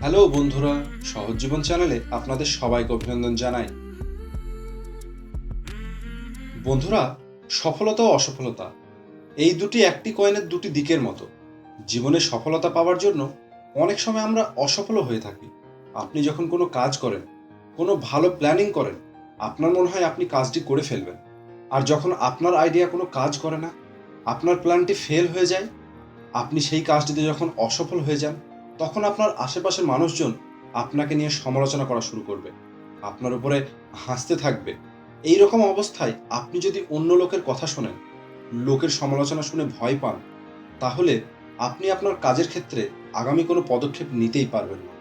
Hello বন্ধুরা, সহজ জীবন চ্যানেলে আপনাদের সবাইকে অভিনন্দন জানাই। বন্ধুরা, সফলতা ও অসফলতা এই দুটি একটি কয়েনের দুটি দিকের মতো। জীবনে সফলতা পাওয়ার জন্য অনেক সময় আমরা অসফল হয়ে থাকি। আপনি যখন কোনো কাজ করেন, কোনো ভালো প্ল্যানিং করেন, আপনার মনে হয় আপনি কাজটি করে ফেলবেন। আর যখন আপনার আইডিয়া কোনো কাজ করে না, আপনার প্ল্যানটি ফেল হয়ে যায়, আপনি সেই কাজটিতে যখন অসফল হয়ে যান, তখন আপনার আশেপাশের মানুষজন আপনাকে নিয়ে সমালোচনা করা শুরু করবে, আপনার উপরে হাসতে থাকবে। এই রকম অবস্থায় আপনি যদি অন্য লোকের কথা শোনেন, লোকের সমালোচনা শুনে ভয় পান, তাহলে আপনি আপনার কাজের ক্ষেত্রে আগামী কোনো পদক্ষেপ নিতেই পারবেন না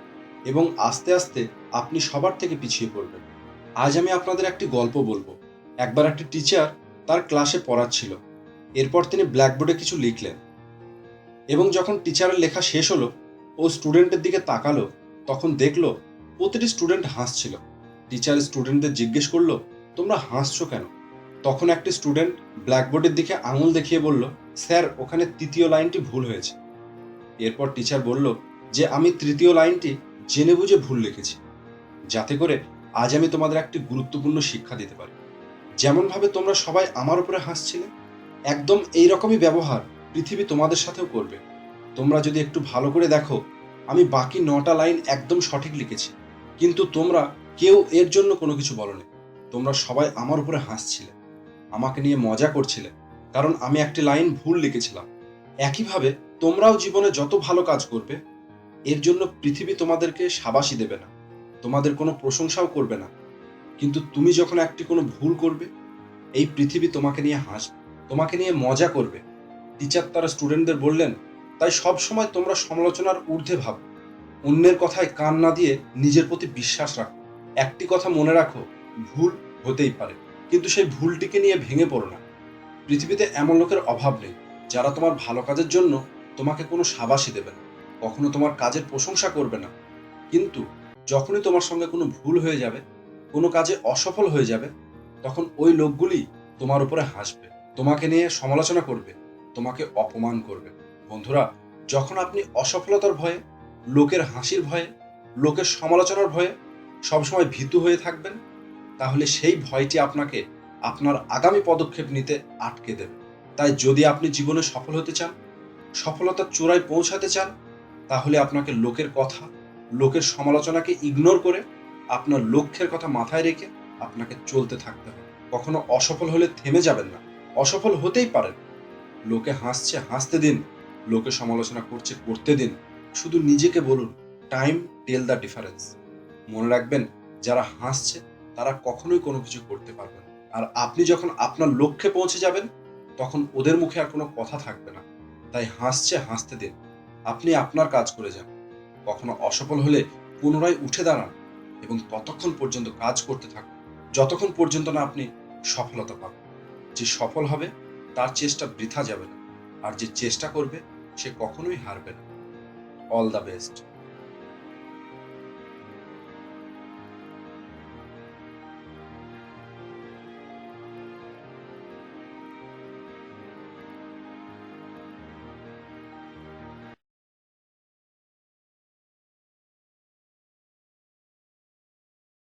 এবং আস্তে আস্তে আপনি সবার থেকে পিছিয়ে পড়বেন। আজ আমি আপনাদের একটি গল্প বলবো। একবার একটি টিচার তার ক্লাসে পড়াচ্ছিল। এরপর তিনি ব্ল্যাকবোর্ডে কিছু লিখলেন এবং যখন টিচারের লেখা শেষ হলো, ও স্টুডেন্টের দিকে তাকালো, তখন দেখলো প্রতিটি স্টুডেন্ট হাসছিল। টিচার স্টুডেন্টদের জিজ্ঞেস করলো, তোমরা হাসছো কেন? তখন একটি স্টুডেন্ট ব্ল্যাকবোর্ডের দিকে আঙুল দেখিয়ে বলল, স্যার, ওখানে তৃতীয় লাইনটি ভুল হয়েছে। এরপর টিচার বলল যে আমি তৃতীয় লাইনটি জেনে বুঝে ভুল লিখেছি, যাতে করে আজ আমি তোমাদের একটি গুরুত্বপূর্ণ শিক্ষা দিতে পারি। যেমনভাবে তোমরা সবাই আমার উপরে হাসছিলে, একদম এই রকমই ব্যবহার পৃথিবী তোমাদের সাথেও করবে। তোমরা যদি একটু ভালো করে দেখো, আমি বাকি 9টা লাইন একদম সঠিক লিখেছি, কিন্তু তোমরা কেউ এর জন্য কোনো কিছু বলনি। তোমরা সবাই আমার উপরে হাসছিলে, আমাকে নিয়ে মজা করছিলে, কারণ আমি একটি লাইন ভুল লিখেছিলাম। একইভাবে তোমরাও জীবনে যত ভালো কাজ করবে, এর জন্য পৃথিবী তোমাদেরকে সাবাসি দেবে না, তোমাদের কোনো প্রশংসাও করবে না। কিন্তু তুমি যখন একটি কোনো ভুল করবে, এই পৃথিবী তোমাকে নিয়ে হাসবে, তোমাকে নিয়ে মজা করবে। টিচার তারা স্টুডেন্টদের বললেন, তাই সব সময় তোমরা সমালোচনার ঊর্ধ্বে ভাবো, অন্যের কথায় কান না দিয়ে নিজের প্রতি বিশ্বাস রাখো। একটি কথা মনে রাখো, ভুল হতেই পারে, কিন্তু সেই ভুলটিকে নিয়ে ভেঙে পড়ো না। পৃথিবীতে এমন লোকের অভাব নেই যারা তোমার ভালো কাজের জন্য তোমাকে কোনো সাবাসি দেবে না, কখনো তোমার কাজের প্রশংসা করবে না। কিন্তু যখনই তোমার সঙ্গে কোনো ভুল হয়ে যাবে, কোনো কাজে অসফল হয়ে যাবে, তখন ওই লোকগুলি তোমার উপরে হাসবে, তোমাকে নিয়ে সমালোচনা করবে, তোমাকে অপমান করবে। বন্ধুরা, যখন আপনি অসফলতার ভয়ে, লোকের হাসির ভয়ে, লোকের সমালোচনার ভয়ে সবসময় ভীতু হয়ে থাকবেন, তাহলে সেই ভয়টি আপনাকে আপনার আগামী পদক্ষেপ নিতে আটকে দেবে। তাই যদি আপনি জীবনে সফল হতে চান, সফলতার চূড়ায় পৌঁছাতে চান, তাহলে আপনাকে লোকের কথা, লোকের সমালোচনাকে ইগনোর করে আপনার লক্ষ্যের কথা মাথায় রেখে আপনাকে চলতে থাকতে হবে। কখনো অসফল হলে থেমে যাবেন না। অসফল হতেই পারেন, লোকে হাসছে হাসতে দিন, লোকে সমালোচনা করছে করতে দিন। শুধু নিজেকে বলুন, টাইম টেল দ্য ডিফারেন্স। মনে রাখবেন, যারা হাসছে তারা কখনোই কোনো কিছু করতে পারবে না। আর আপনি যখন আপনার লক্ষ্যে পৌঁছে যাবেন, তখন ওদের মুখে আর কোনো কথা থাকবে না। তাই হাসছে হাসতে দিন, আপনি আপনার কাজ করে যান। কখনো অসফল হলে পুনরায় উঠে দাঁড়ান এবং ততক্ষণ পর্যন্ত কাজ করতে থাকুন, যতক্ষণ পর্যন্ত না আপনি সফলতা পাবেন। যে সফল হবে তার চেষ্টা বৃথা যাবে না, আর যে চেষ্টা করবে সে কখনোই হারবে না। All the best.